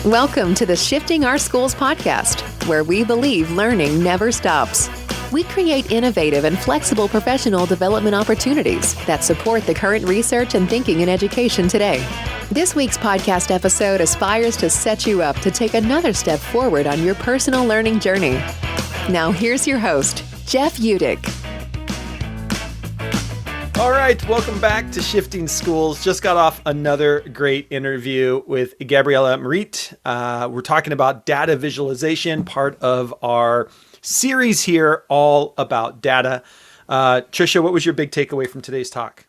Welcome to the Shifting Our Schools podcast, where we believe learning never stops. We create innovative and flexible professional development opportunities that support the current research and thinking in education today. This week's podcast episode aspires to set you up to take another step forward on your personal learning journey. Now here's your host, Jeff Udick. All right, welcome back to Shifting Schools. Just got off another great interview with Gabrielle Merite. We're talking about data visualization, part of our series here, all about data. Tricia, what was your big takeaway from today's talk?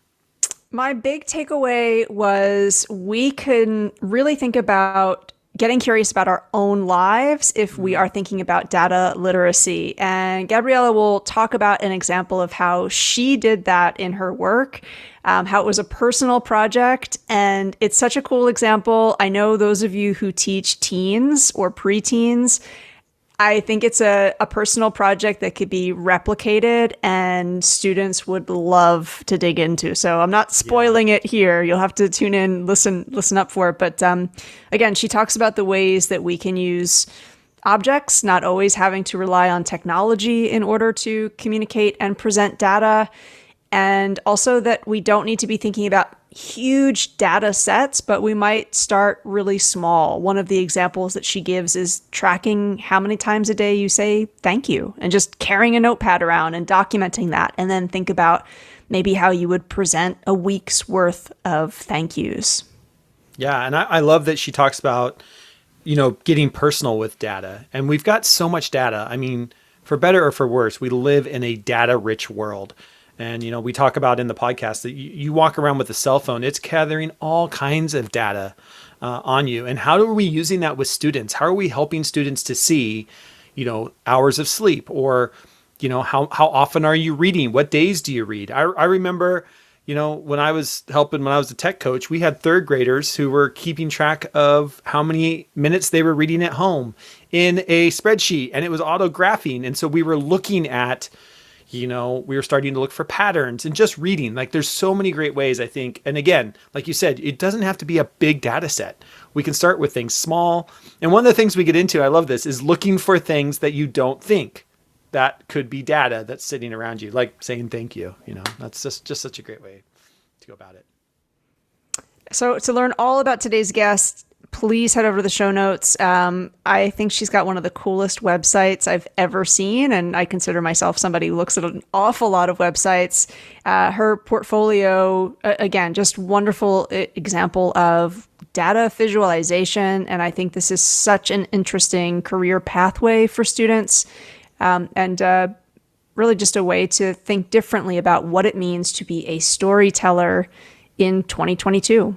My big takeaway was we can really think about getting curious about our own lives if we are thinking about data literacy. And Gabriella will talk about an example of how she did that in her work, how it was a personal project. And it's such a cool example. I know those of you who teach teens or preteens, I think it's a personal project that could be replicated and students would love to dig into. So I'm not spoiling it here. You'll have to tune in, listen up for it. But again, she talks about the ways that we can use objects, not always having to rely on technology in order to communicate and present data. And also that we don't need to be thinking about huge data sets, but we might start really small. One of the examples that she gives is tracking how many times a day you say thank you and just carrying a notepad around and documenting that. And then think about maybe how you would present a week's worth of thank yous. Yeah, and I love that she talks about, getting personal with data. And we've got so much data. I mean, for better or for worse, we live in a data-rich world. And, we talk about in the podcast that you walk around with a cell phone, it's gathering all kinds of data on you. And how are we using that with students? How are we helping students to see, hours of sleep or, how often are you reading? What days do you read? I remember, when I was a tech coach, we had third graders who were keeping track of how many minutes they were reading at home in a spreadsheet, and it was autographing. And so we were looking at, we were starting to look for patterns and just reading. Like there's so many great ways, I think. And again, like you said, it doesn't have to be a big data set. We can start with things small. And one of the things we get into, I love this, is looking for things that you don't think that could be data that's sitting around you, like saying thank you. That's just such a great way to go about it. So to learn all about today's guest, please head over to the show notes. I think she's got one of the coolest websites I've ever seen, and I consider myself somebody who looks at an awful lot of websites. Her portfolio, again, just wonderful example of data visualization, and I think this is such an interesting career pathway for students, and really just a way to think differently about what it means to be a storyteller in 2022.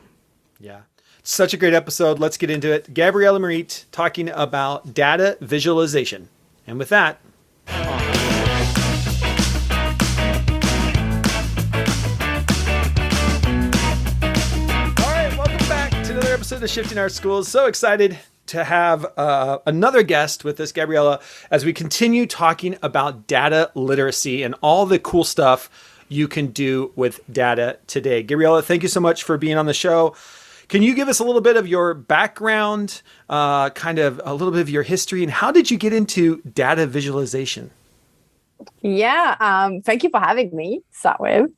Yeah. Such a great episode. Let's get into it. Gabrielle Merite talking about data visualization. And with that, all right, welcome back to another episode of Shifting Our Schools. So excited to have another guest with us, Gabriella, as we continue talking about data literacy and all the cool stuff you can do with data today. Gabriella, thank you so much for being on the show. Can you give us a little bit of your background, kind of a little bit of your history, and how did you get into data visualization? Yeah, thank you for having me, to start with.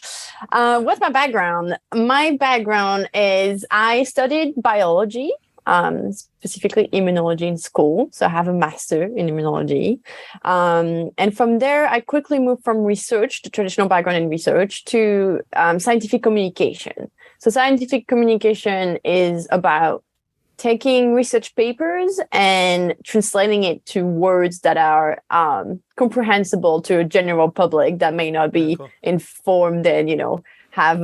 What's my background? My background is I studied biology, specifically immunology in school. So I have a master in immunology. And from there, I quickly moved from research, the traditional background in research, to scientific communication. So scientific communication is about taking research papers and translating it to words that are comprehensible to a general public that may not be informed and, have,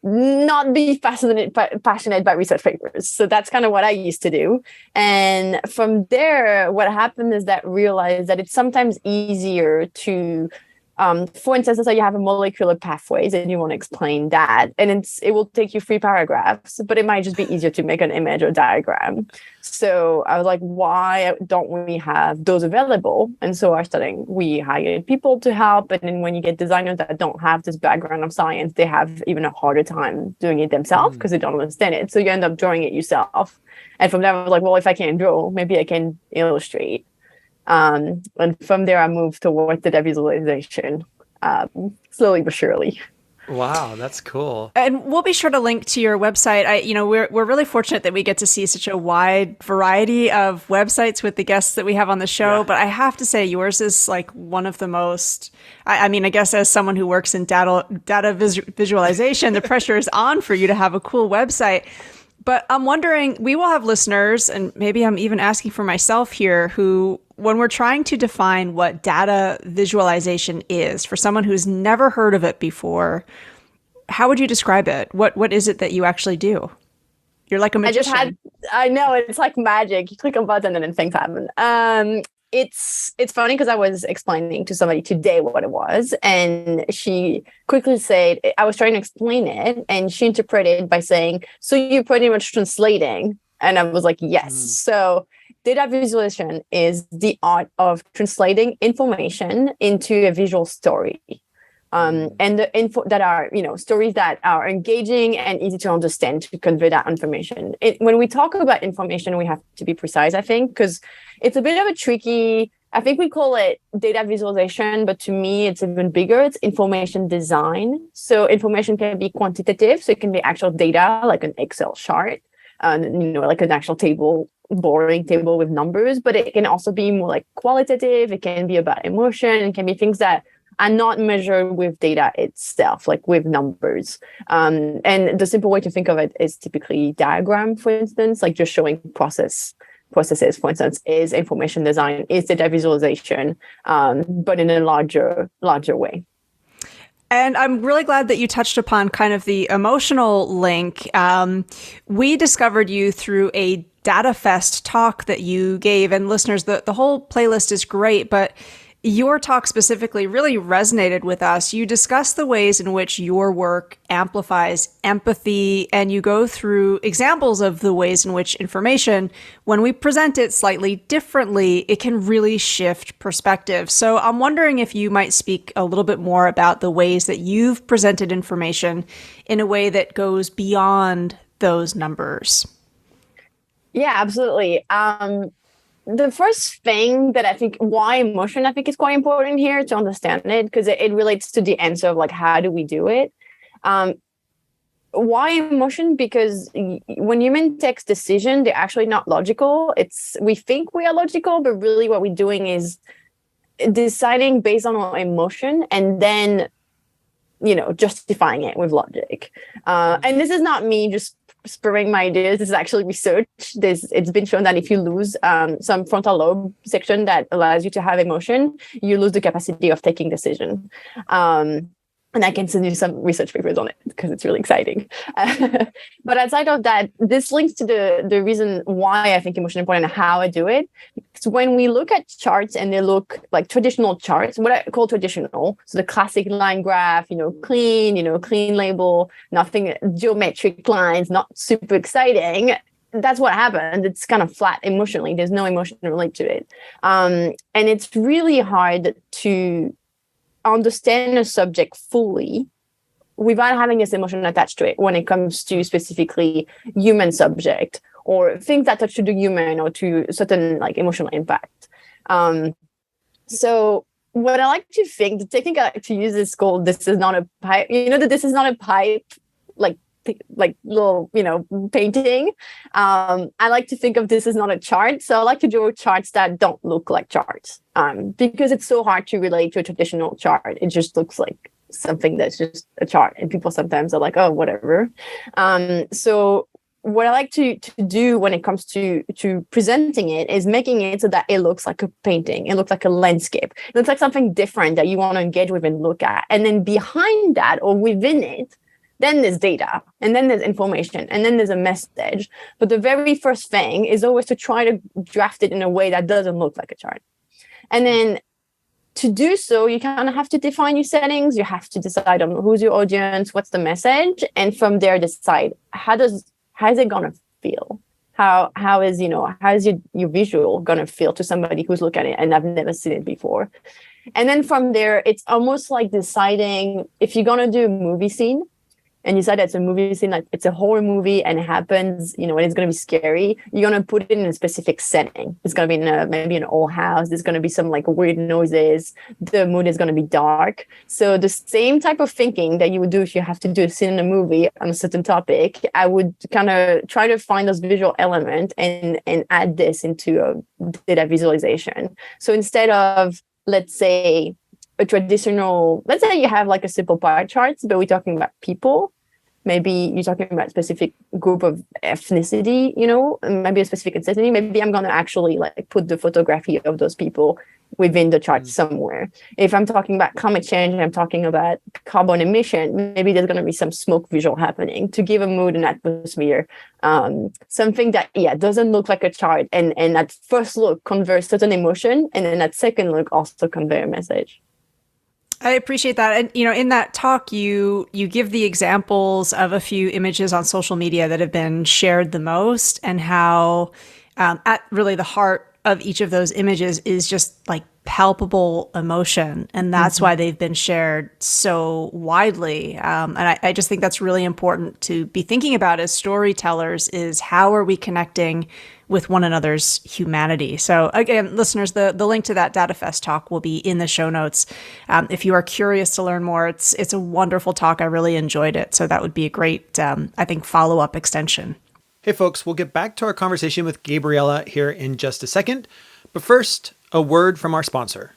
not be passionate by research papers. So that's kind of what I used to do. And from there, what happened is that I realized that it's sometimes easier to For instance, let's say you have a molecular pathways and you want to explain that, and it will take you 3 paragraphs, but it might just be easier to make an image or diagram. So I was like, why don't we have those available? And so we hired people to help. And then when you get designers that don't have this background of science, they have even a harder time doing it themselves because they don't understand it. So you end up drawing it yourself. And from there, I was like, well, if I can't draw, maybe I can illustrate. And from there, I moved towards data visualization, slowly but surely. Wow, that's cool. And we'll be sure to link to your website. We're really fortunate that we get to see such a wide variety of websites with the guests that we have on the show. Yeah. But I have to say, yours is like one of the most. I guess as someone who works in data visualization, the pressure is on for you to have a cool website. But I'm wondering, we will have listeners, and maybe I'm even asking for myself here, who, when we're trying to define what data visualization is, for someone who's never heard of it before, how would you describe it? What is it that you actually do? You're like a magician. I know, it's like magic. You click a button and then things happen. It's funny because I was explaining to somebody today what it was, and she quickly said, I was trying to explain it, and she interpreted by saying, so you're pretty much translating. And I was like, yes. So data visualization is the art of translating information into a visual story. And the info that are, stories that are engaging and easy to understand to convey that information. When we talk about information, we have to be precise, I think, because it's a bit of a tricky, I think we call it data visualization, but to me, it's even bigger. It's information design. So information can be quantitative. So it can be actual data, like an Excel chart, like an actual table, boring table with numbers, but it can also be more like qualitative. It can be about emotion. It can be things that are not measured with data itself, like with numbers. And the simple way to think of it is typically diagram, for instance, like just showing processes, for instance, is information design, is data visualization, but in a larger way. And I'm really glad that you touched upon kind of the emotional link. We discovered you through a DataFest talk that you gave, and listeners, the whole playlist is great, but your talk specifically really resonated with us. You discuss the ways in which your work amplifies empathy, and you go through examples of the ways in which information, when we present it slightly differently, it can really shift perspective. So I'm wondering if you might speak a little bit more about the ways that you've presented information in a way that goes beyond those numbers. Yeah, absolutely. The first thing that I think why emotion, I think is quite important here to understand it, because it relates to the answer of like, how do we do it? Why emotion? Because when human takes decision, they're actually not logical. We think we are logical, but really what we're doing is deciding based on our emotion and then, justifying it with logic. And this is not me just spurring my ideas. This is actually research. It's been shown that if you lose some frontal lobe section that allows you to have emotion, you lose the capacity of taking decision. And I can send you some research papers on it because it's really exciting. But outside of that, this links to the reason why I think emotion is important and how I do it. So when we look at charts and they look like traditional charts, what I call traditional, so the classic line graph, clean label, nothing, geometric lines, not super exciting. That's what happened. It's kind of flat emotionally. There's no emotion related to it. And it's really hard to understand a subject fully without having this emotion attached to it when it comes to specifically human subject or things that touch to the human or to certain like emotional impact. So what I like to think, the technique I like to use is called "this is not a pipe." The "this is not a pipe" like little painting. I like to think of this as not a chart, so I like to draw charts that don't look like charts, because it's so hard to relate to a traditional chart. It just looks like something that's just a chart, and people sometimes are like, oh, whatever. So what I like to do when it comes to presenting it is making it so that it looks like a painting. It looks like a landscape. It looks like something different that you want to engage with and look at. And then behind that or within it, then there's data, and then there's information, and then there's a message. But the very first thing is always to try to draft it in a way that doesn't look like a chart. And then to do so, you kind of have to define your settings. You have to decide on who's your audience, what's the message, and from there decide how is it gonna feel? How is your visual gonna feel to somebody who's looking at it and I've never seen it before? And then from there, it's almost like deciding if you're gonna do a movie scene. And you said it's a movie scene, like it's a horror movie and it happens, and it's going to be scary. You're going to put it in a specific setting. It's going to be in maybe an old house. There's going to be some like weird noises. The mood is going to be dark. So the same type of thinking that you would do if you have to do a scene in a movie on a certain topic, I would kind of try to find those visual elements and add this into a data visualization. So instead of, let's say you have like a simple pie chart, but we're talking about people. Maybe you're talking about a specific group of ethnicity, maybe a specific ethnicity. Maybe I'm going to actually like put the photography of those people within the chart somewhere. If I'm talking about climate change, I'm talking about carbon emission, maybe there's going to be some smoke visual happening to give a mood and atmosphere. Something that, doesn't look like a chart. And at first look conveys certain emotion. And then at second look also convey a message. I appreciate that. And, in that talk, you give the examples of a few images on social media that have been shared the most, and how at really the heart of each of those images is just like palpable emotion. And that's why they've been shared so widely. And I just think that's really important to be thinking about as storytellers, is how are we connecting with one another's humanity. So again, listeners, the link to that DataFest talk will be in the show notes. If you are curious to learn more, it's a wonderful talk. I really enjoyed it. So that would be a great, I think, follow-up extension. Hey folks, we'll get back to our conversation with Gabriella here in just a second. But first, a word from our sponsor.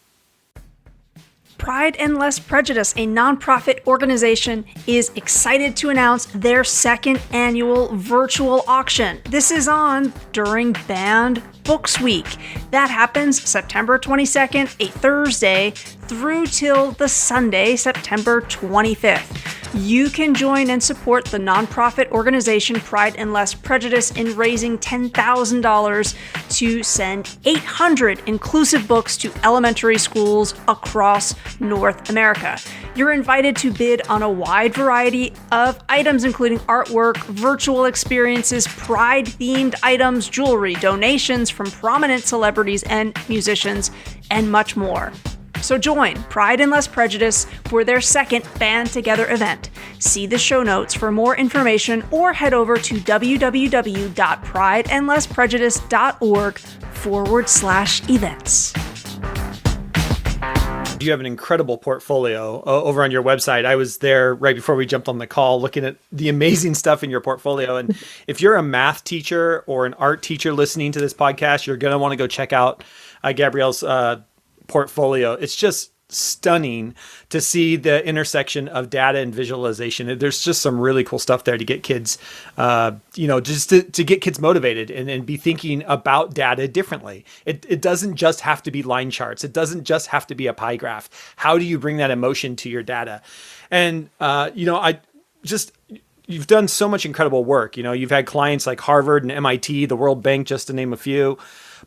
Pride and Less Prejudice, a nonprofit organization, is excited to announce their second annual virtual auction. This is on during Banned Books Week. That happens September 22nd, a Thursday, through till the Sunday, September 25th. You can join and support the nonprofit organization Pride and Less Prejudice in raising $10,000 to send 800 inclusive books to elementary schools across North America. You're invited to bid on a wide variety of items, including artwork, virtual experiences, Pride-themed items, jewelry, donations from prominent celebrities and musicians, and much more. So join Pride and Less Prejudice for their second Band Together event. See the show notes for more information, or head over to www.prideandlessprejudice.org/events. You have an incredible portfolio over on your website. I was there right before we jumped on the call looking at the amazing stuff in your portfolio. And if you're a math teacher or an art teacher listening to this podcast, you're going to want to go check out Gabrielle's portfolio. It's just stunning to see the intersection of data and visualization. There's just some really cool stuff there to get kids, just to get kids motivated and be thinking about data differently. It doesn't just have to be line charts. It doesn't just have to be a pie graph. How do you bring that emotion to your data? And, you've done so much incredible work. You've had clients like Harvard and MIT, the World Bank, just to name a few.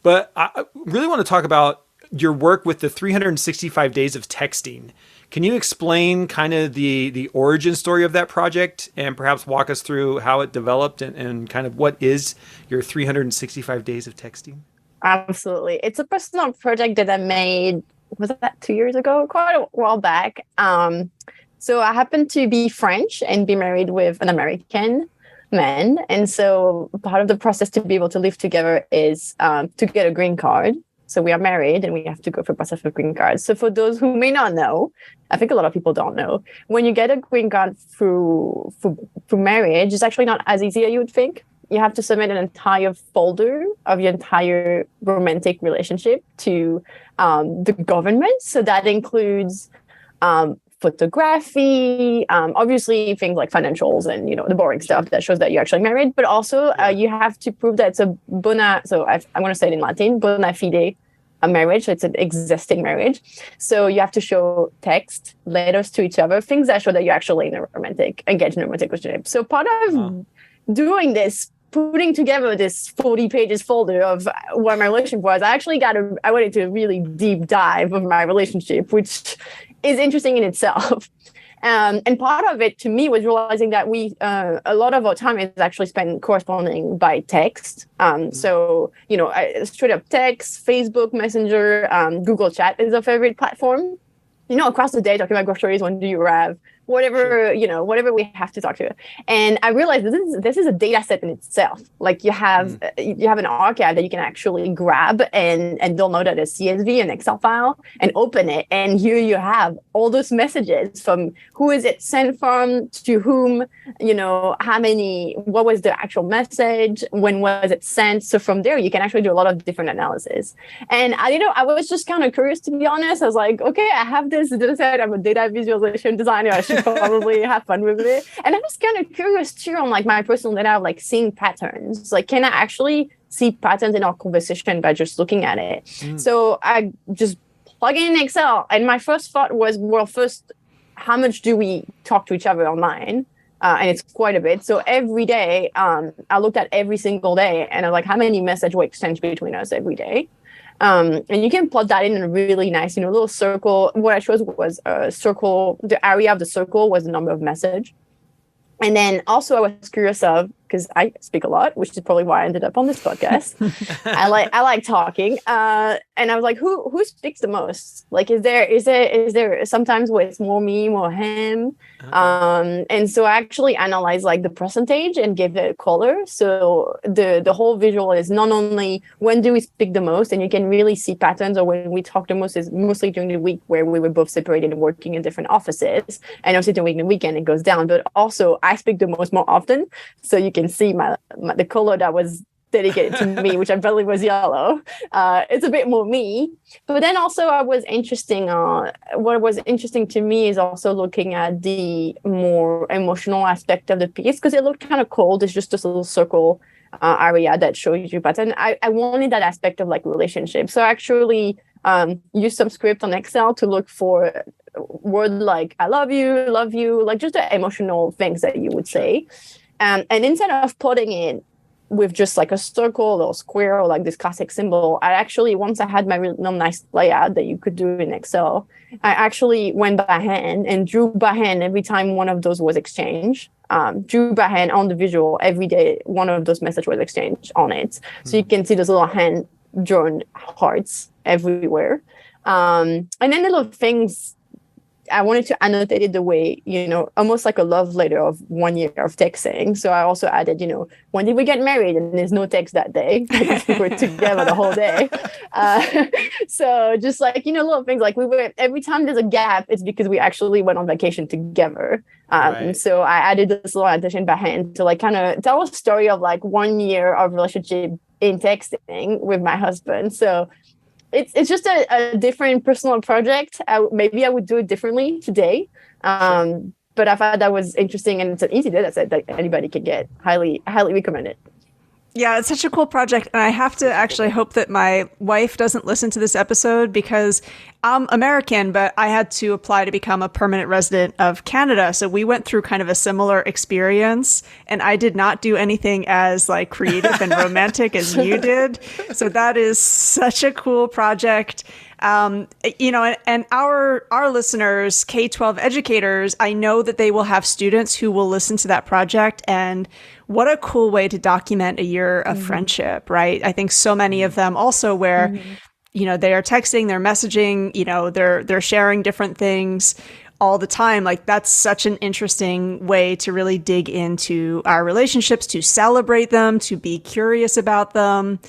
But I really want to talk about your work with the 365 days of texting. Can you explain kind of the origin story of that project, and perhaps walk us through how it developed and kind of what is your 365 days of texting? Absolutely. It's a personal project that I made, was that 2 years ago? Quite a while back. So I happen to be French and be married with an American man. And so part of the process to be able to live together is to get a green card. So we are married and we have to go for process for green cards. So for those who may not know, I think a lot of people don't know, when you get a green card through marriage, it's actually not as easy as you would think. You have to submit an entire folder of your entire romantic relationship to the government. So that includes photography, obviously things like financials and, the boring stuff that shows that you're actually married, but also you have to prove that it's a I'm going to say it in Latin, bona fide, a marriage. So it's an existing marriage. So you have to show text, letters to each other, things that show that you're actually in a engaged in a romantic relationship. So part of doing this putting together this 40 pages folder of what my relationship was, I went into a really deep dive of my relationship, which is interesting in itself. And part of it to me was realizing that a lot of our time is actually spent corresponding by text. So, straight up text, Facebook Messenger, Google Chat is a favorite platform. Across the day, talking about groceries, when do you arrive, whatever, whatever we have to talk to. And I realized this is a data set in itself. Like you have an archive that you can actually grab and download as a CSV, an Excel file, and open it. And here you have all those messages from who is it sent from, to whom, what was the actual message, when was it sent. So from there, you can actually do a lot of different analysis. And I was just kind of curious, to be honest. I was like, okay, I have this data set. I'm a data visualization designer. I should probably have fun with it. And I was kind of curious too on like my personal data of like seeing patterns. Like, can I actually see patterns in our conversation by just looking at it? So I just plug in Excel. And my first thought was, well, first, how much do we talk to each other online? And it's quite a bit. So every day, I looked at every single day and I was like, how many messages we exchange between us every day? And you can plot that in a really nice, little circle. What I chose was a circle. The area of the circle was the number of message. And then also I was curious of, because I speak a lot, which is probably why I ended up on this podcast. I like talking. And I was like, who speaks the most? Like, is there sometimes where it's more me, more him? And so I actually analyzed like the percentage and gave it a color. So the whole visual is not only when do we speak the most, and you can really see patterns, or when we talk the most is mostly during the week where we were both separated and working in different offices. And obviously during the weekend it goes down, but also I speak the most more often. So you can see the color that was dedicated to me, which I believe was yellow. It's a bit more me. But then also what was interesting to me is also looking at the more emotional aspect of the piece, because it looked kind of cold. It's just this little circle area that shows you pattern. I wanted that aspect of like relationship. So I actually used some script on Excel to look for word like I love you, like just the emotional things that you would say. And instead of putting it with just like a circle or square or like this classic symbol, I actually, once I had my real nice layout that you could do in Excel, I actually went by hand and drew by hand every time one of those was exchanged. Drew by hand on the visual every day, one of those messages was exchanged on it. So you can see those little hand drawn hearts everywhere. And then the little things, I wanted to annotate it the way, almost like a love letter of 1 year of texting. So I also added, when did we get married? And there's no text that day because we were together the whole day. So just like, little things like every time there's a gap, it's because we actually went on vacation together. Right. So I added this little addition by hand to like kind of tell a story of like 1 year of relationship in texting with my husband. So it's just a different personal project. Maybe I would do it differently today. But I thought that was interesting, and it's an easy data set that anybody can get. Highly recommend it. Yeah, it's such a cool project. And I have to actually hope that my wife doesn't listen to this episode, because I'm American, but I had to apply to become a permanent resident of Canada. So we went through kind of a similar experience, and I did not do anything as like creative and romantic as you did. So that is such a cool project. And our listeners, K-12 educators, I know that they will have students who will listen to that project, and what a cool way to document a year of friendship, right? I think so many of them also where, they are texting, they're messaging, they're sharing different things all the time. Like, that's such an interesting way to really dig into our relationships, to celebrate them, to be curious about them.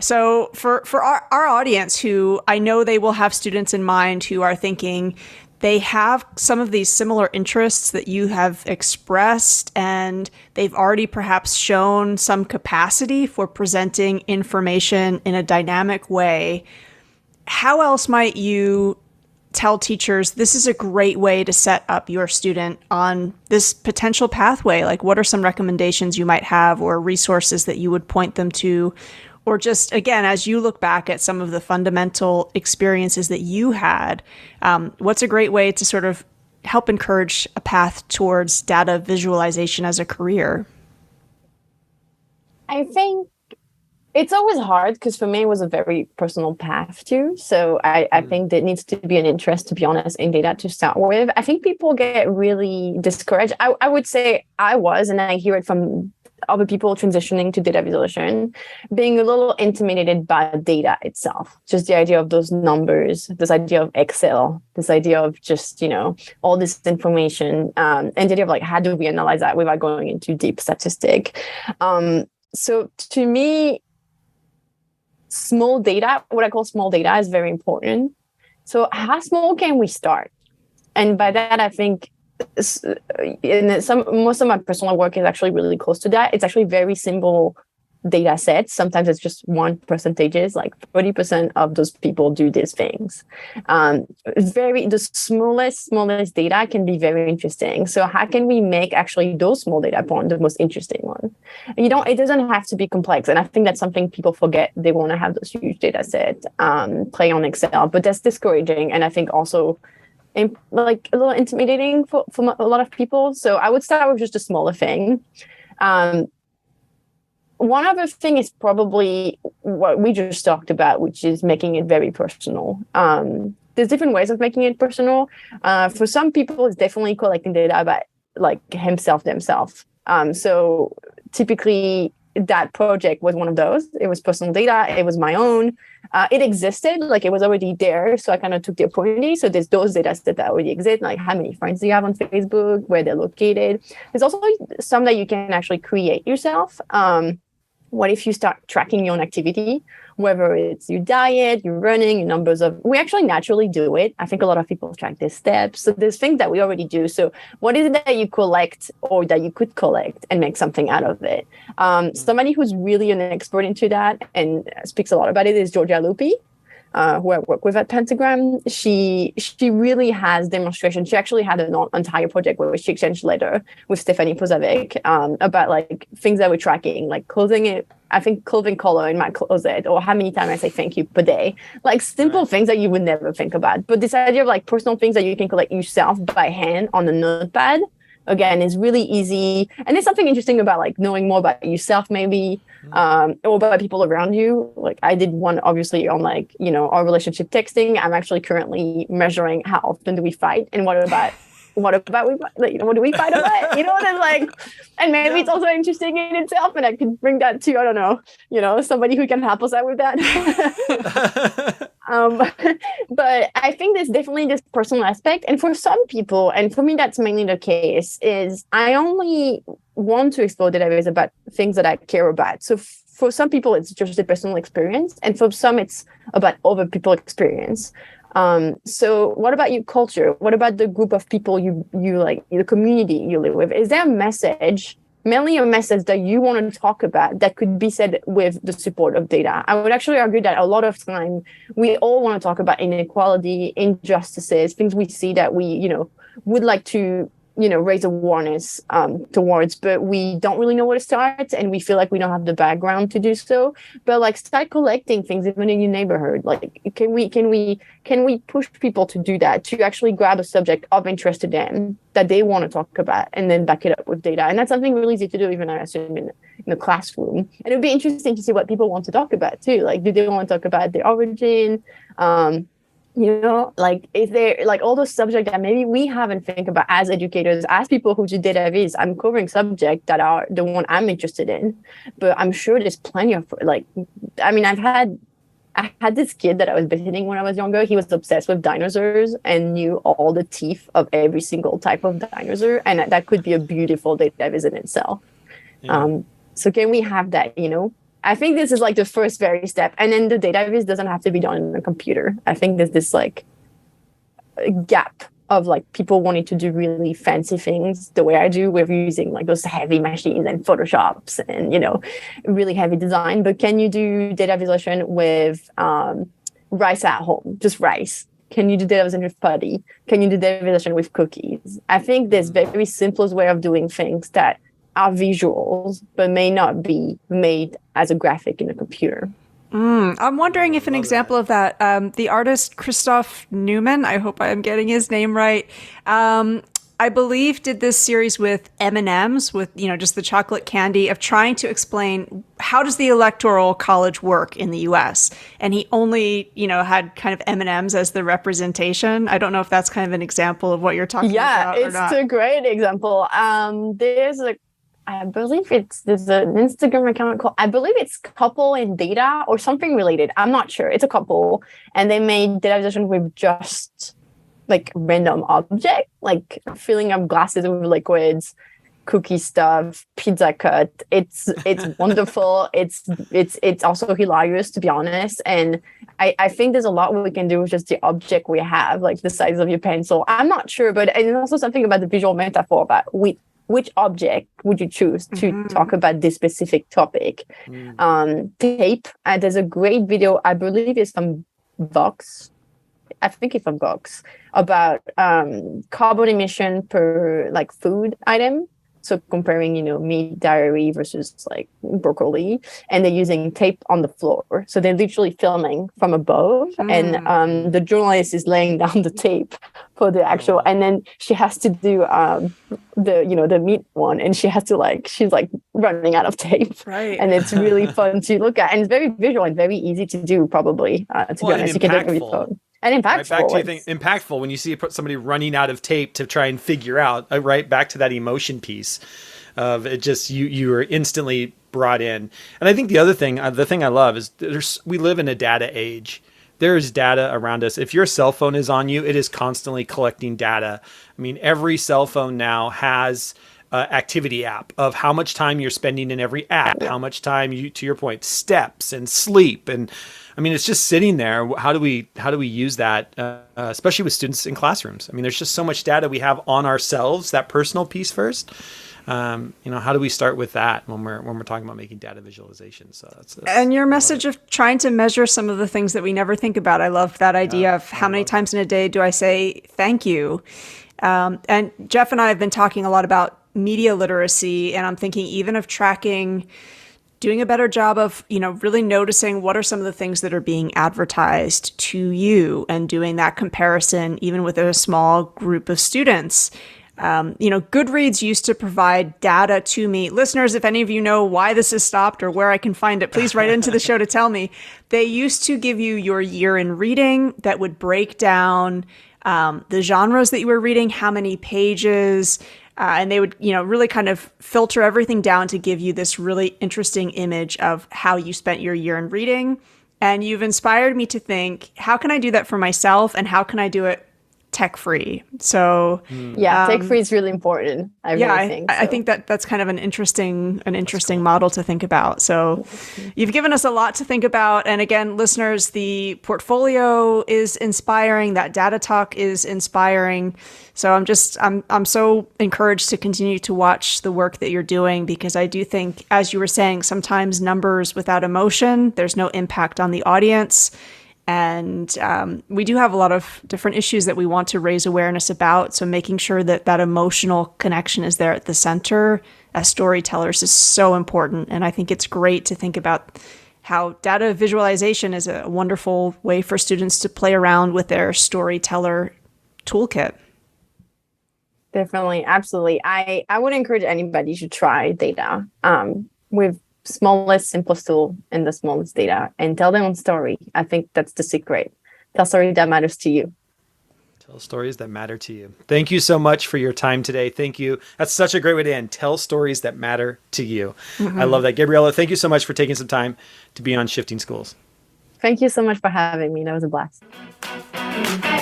So for our audience, who I know they will have students in mind who are thinking they have some of these similar interests that you have expressed, and they've already perhaps shown some capacity for presenting information in a dynamic way, how else might you tell teachers this is a great way to set up your student on this potential pathway? Like, what are some recommendations you might have, or resources that you would point them to? Or just, again, as you look back at some of the fundamental experiences that you had, what's a great way to sort of help encourage a path towards data visualization as a career? I think it's always hard because for me it was a very personal path too. So I think there needs to be an interest, to be honest, in data to start with. I think people get really discouraged. I would say I was, and I hear it from other people transitioning to data visualization, being a little intimidated by data itself. Just the idea of those numbers, this idea of Excel, this idea of just, all this information, and the idea of like, how do we analyze that without going into deep statistic? So to me, small data, what I call small data, is very important. So how small can we start? And by that, I think most of my personal work is actually really close to that. It's actually very simple data sets. Sometimes it's just 1%, like 30% of those people do these things. The smallest data can be very interesting. So how can we make actually those small data points the most interesting one? It doesn't have to be complex. And I think that's something people forget. They want to have those huge data sets, play on Excel, but that's discouraging. And I think also like a little intimidating for a lot of people. So I would start with just a smaller thing. One other thing is probably what we just talked about, which is making it very personal. There's different ways of making it personal. For some people, it's definitely collecting data about like themselves. So typically that project was one of those. It was personal data. It was my own. It existed, like it was already there. So I kind of took the opportunity. So there's those data sets that already exist, like how many friends do you have on Facebook, where they're located. There's also some that you can actually create yourself. What if you start tracking your own activity, whether it's your diet, your running, your numbers of, we actually naturally do it. I think a lot of people track their steps. So there's things that we already do. So what is it that you collect or that you could collect and make something out of it? Somebody who's really an expert into that and speaks a lot about it is Georgia Lupi, who I work with at Pentagram. She really has demonstration. She actually had an entire project where she exchanged letter with Stephanie Pozavec about like things that we're tracking, like clothing color in my closet, or how many times I say thank you per day, like simple things that you would never think about. But this idea of like personal things that you can collect yourself by hand on a notepad, again, is really easy. And there's something interesting about like knowing more about yourself, maybe, or about people around you. Like I did one obviously on like, our relationship texting. I'm actually currently measuring how often do we fight and what do we fight about? Then like, and maybe it's also interesting in itself, and I could bring that to, I don't know, somebody who can help us out with that. But I think there's definitely this personal aspect. And for some people, and for me, that's mainly the case, is I only want to explore database about things that I care about. So for some people, it's just a personal experience. And for some, it's about other people's experience. So what about your culture? What about the group of people you like, the community you live with? Is there a message, mainly a message that you want to talk about that could be said with the support of data? I would actually argue that a lot of time we all want to talk about inequality, injustices, things we see that we, would like to, raise awareness towards, but we don't really know where to start, and we feel like we don't have the background to do so. But like, start collecting things even in your neighborhood. Like, can we push people to do that, to actually grab a subject of interest to them that they want to talk about, and then back it up with data? And that's something really easy to do, even I assume in the classroom. And it would be interesting to see what people want to talk about too. Like, do they want to talk about their origin? Like, is there like all those subjects that maybe we haven't think about as educators, as people who do data viz? I'm covering subjects that are the one I'm interested in, but I'm sure there's plenty of like, I mean, I had this kid that I was visiting when I was younger. He was obsessed with dinosaurs and knew all the teeth of every single type of dinosaur, and that could be a beautiful data viz in itself. Yeah. So can we have that? I think this is like the first very step. And then the data viz doesn't have to be done in a computer. I think there's this like gap of like people wanting to do really fancy things the way I do, with using like those heavy machines and Photoshops and, really heavy design. But can you do data visualization with rice at home, just rice? Can you do data visualization with putty? Can you do data visualization with cookies? I think there's very simplest way of doing things that are visuals, but may not be made as a graphic in a computer. I'm wondering if an example of that, the artist Christoph Neumann, I hope I'm getting his name right. I I believe, did this series with M&Ms, with, just the chocolate candy, of trying to explain how does the Electoral College work in the U.S. And he only, had kind of M&Ms as the representation. I don't know if that's kind of an example of what you're talking about or not. Yeah, it's a great example. I believe there's an Instagram account called, I believe it's Couple in Data or something related. I'm not sure. It's a couple. And they made data visualization with just like random object, like filling up glasses with liquids, cookie stuff, pizza cut. It's wonderful. It's also hilarious, to be honest. And I think there's a lot we can do with just the object we have, like the size of your pencil. I'm not sure, but and also something about the visual metaphor about which object would you choose to talk about this specific topic? Tape. There's a great video, I believe it's from Vox. I think it's from Vox, about carbon emission per like food item. So comparing, meat, dairy versus like broccoli, and they're using tape on the floor. So they're literally filming from above, and the journalist is laying down the tape for the actual, and then she has to do the meat one, and she has to she's running out of tape, right? And it's really fun to look at, and it's very visual and very easy to do. Probably to be honest, you can do it with your phone. And impactful. Right, back to your thing, impactful when you see somebody running out of tape to try and figure out, right back to that emotion piece of it. Just you are instantly brought in. And I think the thing I love is we live in a data age. There is data around us. If your cell phone is on you, it is constantly collecting data. I mean, every cell phone now has activity app of how much time you're spending in every app, how much time to your point, steps and sleep. And I mean, it's just sitting there. How do we use that, especially with students in classrooms? I mean, there's just so much data we have on ourselves, that personal piece first. How do we start with that when we're talking about making data visualizations? So that's and your message of trying to measure some of the things that we never think about. I love that idea of how many times in a day do I say thank you? And Jeff and I have been talking a lot about media literacy, and I'm thinking even of tracking, doing a better job of, really noticing what are some of the things that are being advertised to you, and doing that comparison even with a small group of students. Goodreads used to provide data to me. Listeners, if any of you know why this has stopped or where I can find it, please write into the show to tell me. They used to give you your year in reading that would break down the genres that you were reading, how many pages, and they would, really kind of filter everything down to give you this really interesting image of how you spent your year in reading. And you've inspired me to think, how can I do that for myself, and how can I do it tech-free? So tech-free is really important. I think that's kind of an interesting model to think about. So you've given us a lot to think about. And again, listeners, the portfolio is inspiring. That data talk is inspiring. So I'm so encouraged to continue to watch the work that you're doing, because I do think, as you were saying, sometimes numbers without emotion, there's no impact on the audience. And we do have a lot of different issues that we want to raise awareness about. So making sure that that emotional connection is there at the center as storytellers is so important. And I think it's great to think about how data visualization is a wonderful way for students to play around with their storyteller toolkit. Definitely. Absolutely. I would encourage anybody to try data with smallest, simplest tool and the smallest data, and tell their own story. I think that's the secret. Tell stories that matters to you. Tell stories that matter to you. Thank you so much for your time today. Thank you. That's such a great way to end. Tell stories that matter to you. I love that. Gabriella, thank you so much for taking some time to be on Shifting Schools. Thank you so much for having me. That was a blast.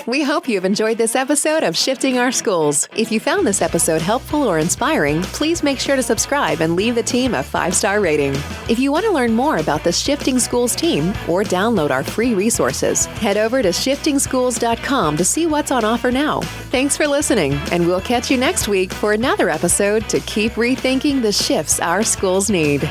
We hope you've enjoyed this episode of Shifting Our Schools. If you found this episode helpful or inspiring, please make sure to subscribe and leave the team a 5-star rating. If you want to learn more about the Shifting Schools team or download our free resources, head over to shiftingschools.com to see what's on offer now. Thanks for listening, and we'll catch you next week for another episode to keep rethinking the shifts our schools need.